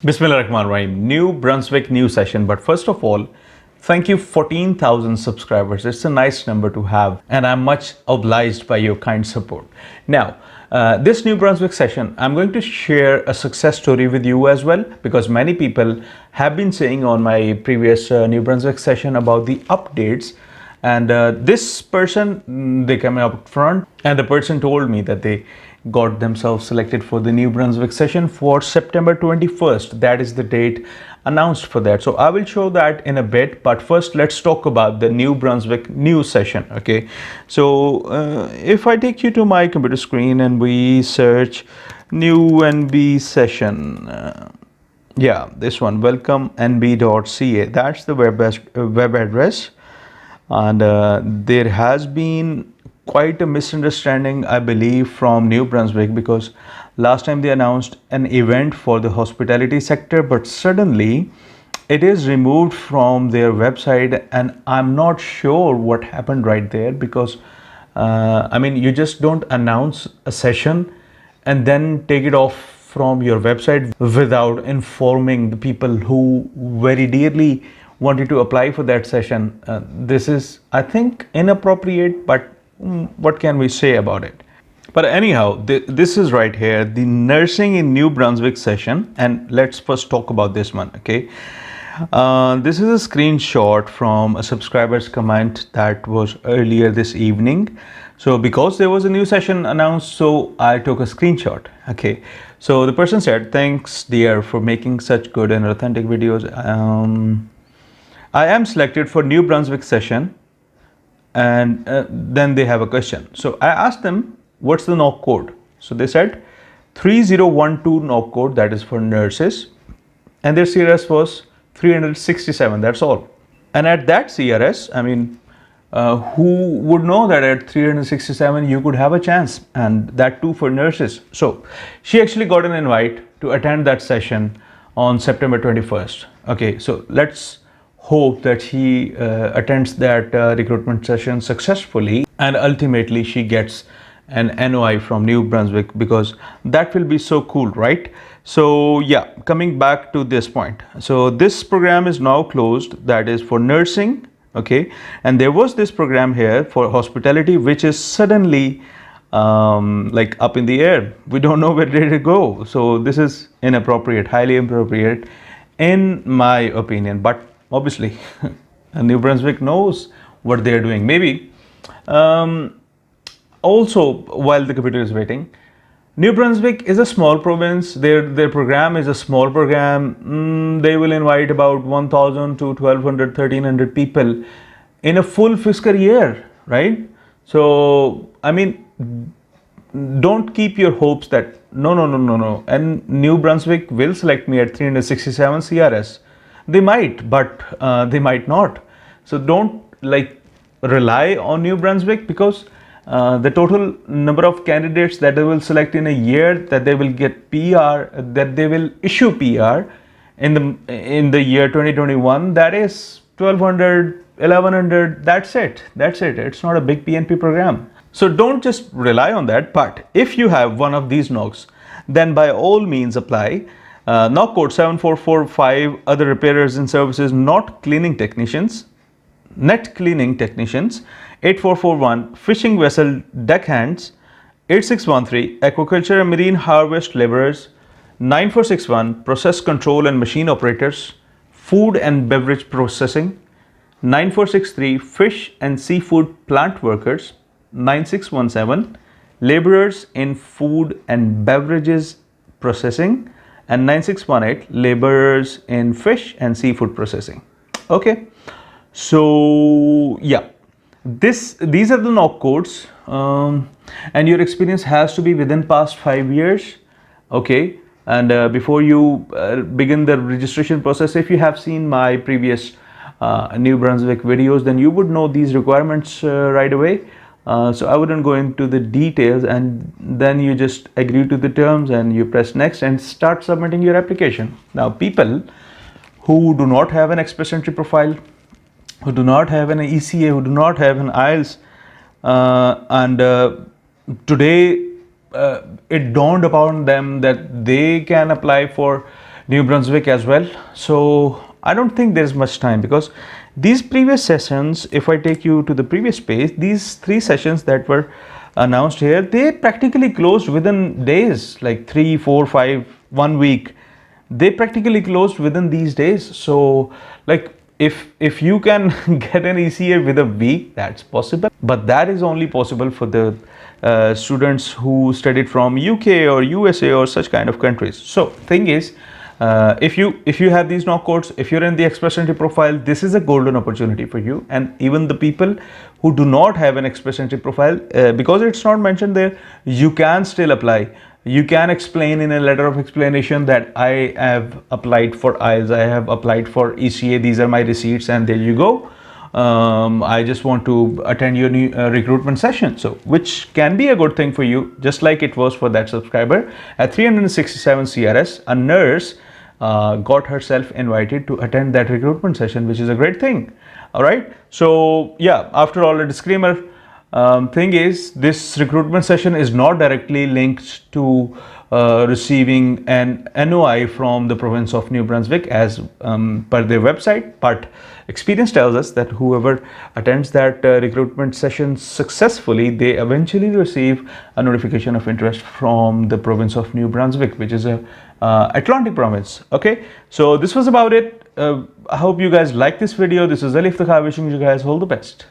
Bismillahirrahmanirrahim. New Brunswick new session. But first of all, thank you 14,000 subscribers. It's a nice number to have and I'm much obliged by your kind support. Now, this New Brunswick session, I'm going to share a success story with you as well because many people have been saying on my previous New Brunswick session about the updates. And this person, they came up front and the person told me that they got themselves selected for the New Brunswick session for September 21st. That is the date announced for that. So I will show that in a bit, but first let's talk about the New Brunswick new session. Okay, so if I take you to my computer screen and we search new NB session, yeah, this one, welcomenb.ca, that's the web address. And there has been quite a misunderstanding, I believe, from New Brunswick because last time they announced an event for the hospitality sector, but suddenly it is removed from their website and I'm not sure what happened right there because you just don't announce a session and then take it off from your website without informing the people who very dearly wanted to apply for that session. This is, I think, inappropriate, but what can we say about it? But anyhow, this is right here, the nursing in New Brunswick session, and let's first talk about this one. Okay, this is a screenshot from a subscriber's comment that was earlier this evening. So because there was a new session announced, so I took a screenshot. Okay, so the person said, thanks dear for making such good and authentic videos. I am selected for New Brunswick session, and then they have a question. So I asked them, what's the knock code? So they said 3012 knock code, that is for nurses, and their CRS was 367, that's all. And at that CRS, who would know that at 367 you could have a chance, and that too for nurses. So she actually got an invite to attend that session on September 21st. Okay, so let's hope that she attends that recruitment session successfully and ultimately she gets an NOI from New Brunswick because that will be so cool, right? So yeah, coming back to this point. So this program is now closed, that is for nursing. Okay, and there was this program here for hospitality which is suddenly like up in the air. We don't know where did it go. So this is inappropriate, highly inappropriate in my opinion, but obviously New Brunswick knows what they're doing. Maybe also while the computer is waiting, New Brunswick is a small province. Their program is a small program. They will invite about 1,000 to 1,200, 1,300 people in a full fiscal year, right? So don't keep your hopes that no, and New Brunswick will select me at 367 CRS. They might, but they might not. So don't rely on New Brunswick because the total number of candidates that they will select in a year, that they will get PR, that they will issue PR in the year 2021, that is 1,200, 1,100. That's it. It's not a big PNP program. So don't just rely on that. But if you have one of these knocks, then by all means apply. Knock code 7445, other repairers and services, not cleaning technicians, net cleaning technicians, 8441, fishing vessel deckhands, 8613, aquaculture and marine harvest laborers, 9461, process control and machine operators, food and beverage processing, 9463, fish and seafood plant workers, 9617, laborers in food and beverages processing, and 9618, laborers in fish and seafood processing. Okay, so yeah, these are the knock codes, and your experience has to be within past 5 years. Okay, and before you begin the registration process, if you have seen my previous New Brunswick videos, then you would know these requirements right away. So I wouldn't go into the details, and then you just agree to the terms and you press next and start submitting your application. Now, people who do not have an express entry profile, who do not have an ECA, who do not have an IELTS, and today it dawned upon them that they can apply for New Brunswick as well. So I don't think there's much time, because these previous sessions, if I take you to the previous page, these 3 sessions that were announced here, they practically closed within days, like 3, 4, 5, 1 week. They practically closed within these days. So like if you can get an ECA with a week, that's possible, but that is only possible for the students who studied from UK or USA or such kind of countries. So thing is, if you have these knock codes, if you're in the express entry profile, this is a golden opportunity for you. And even the people who do not have an express entry profile, because it's not mentioned there, you can still apply. You can explain in a letter of explanation that I have applied for IELTS, I have applied for ECA, these are my receipts, and there you go. I just want to attend your new recruitment session. So which can be a good thing for you, just like it was for that subscriber. At 367 CRS, a nurse got herself invited to attend that recruitment session, which is a great thing. All right. So yeah, after all, a disclaimer. Thing is, this recruitment session is not directly linked to receiving an NOI from the province of New Brunswick as per their website, but experience tells us that whoever attends that recruitment session successfully, they eventually receive a notification of interest from the province of New Brunswick, which is a Atlantic province. Okay, so this was about it. I hope you guys like this video. This is Iftikhar wishing you guys all the best.